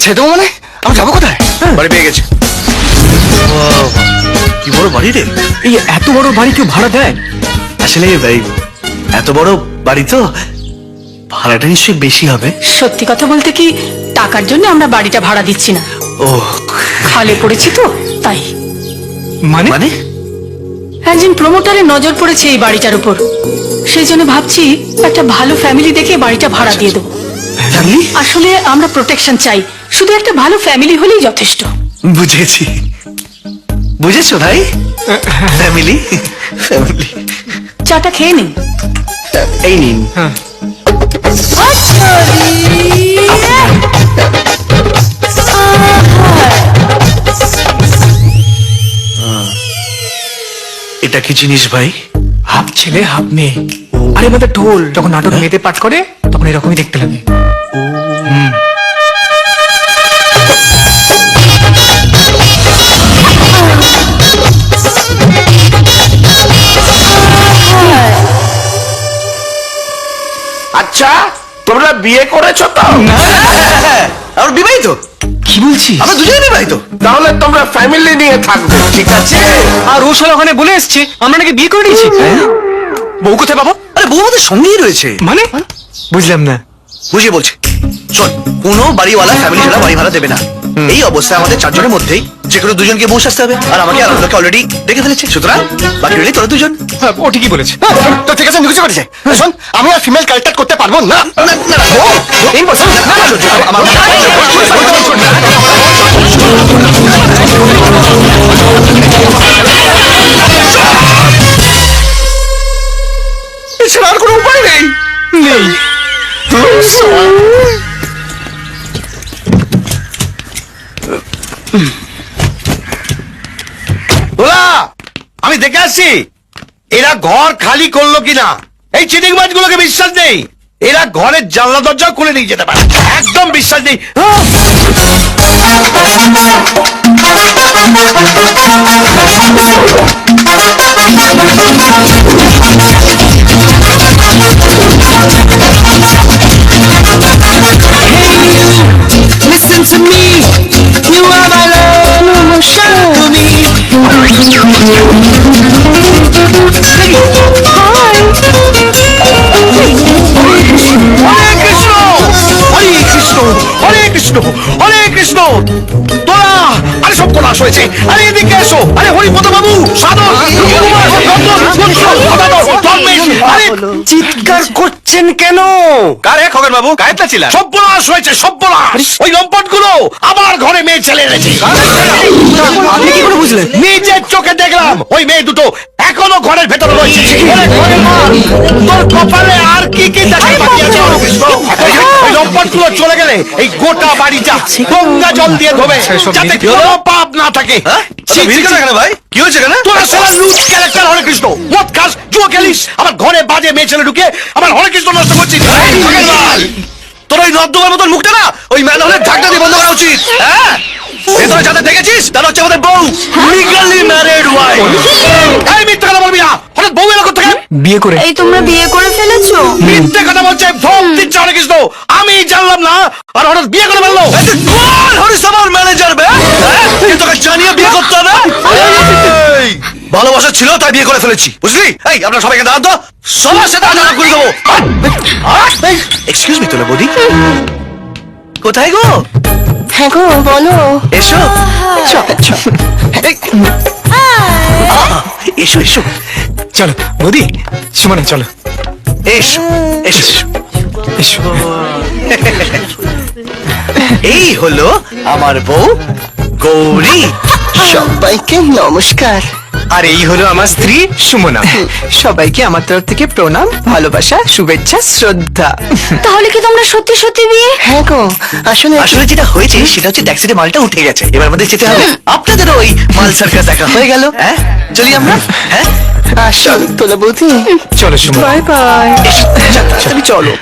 ছেড়ে দেবো মানে? আমি যাবো কোথায়? বাড়ি পেয়ে গেছি। কি বড় বাড়ি রে! এই এত বড় বাড়ি কেউ ভাড়া দেয়? আসলে ভাই এত বড় বাড়ি তো ভাড়াটা নিশ্চয়ই বেশি হবে। সত্যি কথা বলতে কি, টাকার জন্য আমরা বাড়িটা ভাড়া দিচ্ছি না, ও খালে পড়েছি তো তাই। মানে মানে একজন প্রমোটারের নজর পড়েছে এই বাড়িটার উপর, সেই জন্য ভাবছি একটা ভালো ফ্যামিলি দেখে বাড়িটা ভাড়া দিয়ে দেবো। ফ্যামিলি? আসলে আমরা প্রোটেকশন চাই, শুধু একটা ভালো ফ্যামিলি হলেই যথেষ্ট। বুঝেছি, বুঝেছো ভাই? Family family. চাটা খেয়ে নিন। এই নিন। হ্যাঁ। এটা কি জিনিস ভাই? হাফ ছেলে হাফ মেয়ে, আরে আমাদের ঢোল যখন নাটক মেয়েতে পাঠ করে তখন এরকমই দেখতে লাগে। আচ্ছা তোমরা বিয়ে করেছো তো? আমরা বিবাহিত। কি বলছিস? আমরা দুজনে বিবাহিত। তাহলে তোমরা ফ্যামিলি নিয়ে থাকবে, ঠিক আছে? আর ও শালা ওখানে বলে এসছে আমরা নাকি বিয়ে করে নিয়েছি। বউ কোথায় পাবো? আরে বউ আমাদের সঙ্গেই রয়েছে। মানে বুঝলাম না। বুঝিয়ে বলছি, শোন, কোনো বাড়িওয়ালা ফ্যামিলি ছাড়া বাড়ি ভাড়া দেবে না। এই অবস্থায় আমাদের চারজনের মধ্যেই যে কোনো দুজনকে বউ সাজতে হবে, আর আমাকে আর আনন্দকে অলরেডি দেখে ফেলেছে, সুতরাং বাকি রইলে তোরা দুজন। হ্যাঁ, ও ঠিকই বলেছে। তো ঠিক আছে, আমি কিছু করেছে। শোন, আমি আর ফিমেল ক্যারেক্টার করতে পারবো না। এছাড়া আর কোনো উপায় নেই। নেই। ওলা, আমি দেখে আসছি এরা ঘর খালি করলো কিনা। এই চিটিং বাজ গুলোকে বিশ্বাস নেই, এরা ঘরের জানলা দরজা খুলে নিয়ে যেতে পারে, একদম বিশ্বাস নেই। Listen to me, you are my love, to me. হরে কৃষ্ণ, হরে কৃষ্ণ, হরে কৃষ্ণ, হরে কৃষ্ণ। তোরা আরে সব কোলাস হয়েছে, আরে এদিকে এসো। আরে হরিপদ বাবু, সাধন, আরে চিৎকার করছেন কেন? কারে খগেন বাবু, কারেটা ছিল সর্বনাশ হয়েছে, সর্বনাশ। ওই লম্পট গুলো আবার ঘরে মেয়ে ছেলে এনেছে। আপনি কি করে বুঝলেন? নিজের চোখে দেখলাম, ওই মেয়ে দুটো এখনো ঘরের ভেতরে রয়েছে। ওরে ঘরের মা, তোর কপালে আর কি কি দেখা বাকি আছে? ওই লম্পট গুলো চলে গেলে এই গোটা বাড়িটা গঙ্গা জল দিয়ে ধোবে, যাতে কোনো পাপ না থাকে। ভাই কি হয়েছে কেন? তোরা সবাই লুট ক্যারেক্টার হরে কৃষ্ণ, মদ খাস, জুয়া খেলিস, আমার ঘরে বাজে মেয়ে ছেলে ঢুকে আমার হরে কৃষ্ণ নষ্ট করছিস। তোর ওই নর্দমার মতন মুখটা না ওই ম্যানহোলের ঢাকনা দিয়ে বন্ধ করা উচিত। হ্যাঁ, ভেতরে যাদের দেখেছিস তারা হচ্ছে আমাদের বউ, লিগালি ম্যারিড ওয়াইফ। এই মিথ্যে কথা বলবি না, হঠাৎ বউ এলো কোথা থেকে? বিয়ে করে। এই তোমরা বিয়ে করে ফেলেছো? মিথ্যে কথা বলছে, ফোন দিচ্ছে হরে কৃষ্ণ। আমি জানলাম না, আর হঠাৎ বিয়ে করে ফেললো। ম্যানেজার বে, তোকে জানিয়ে বিয়ে করতে হবে? এই, ভালোবাসা ছিল তাই বিয়ে করে ফেলেছি, বুঝলি? এই আপনারা সবাইকে দাঁড়ান তো, সবার সাথে আলাদা করে দেবো। এক্সকিউজ মি তোলা বৌদি, কোথায় গো? হ্যাঁ গো, বলো। এসো এই, এসো এসো চলো বৌদি, সুমনা চলো। এসো এসো। এসো। এই হলো আমার বউ গৌরী। সবাইকে নমস্কার। আর এই হলো আমার স্ত্রী সুমনা। সবাইকে আমার তরফ থেকে প্রণাম, ভালোবাসা, শুভেচ্ছা, শ্রদ্ধা। তাহলে কি তোমরা সত্যি সত্যি বিয়ে? হ্যাঁ গো, আসলে আসলে যেটা হয়েছে সেটা হচ্ছে ট্যাক্সিতে মালটা উঠে গেছে, এবার আমাদের যেতে হবে। আপনাদেরও ওই মাল সার্কাস দেখা হয়ে গেল। হ্যাঁ, চলি আমরা। হ্যাঁ, আসল তোলা বৌদি। চলো সুমনা। Bye bye. এসো, চলো।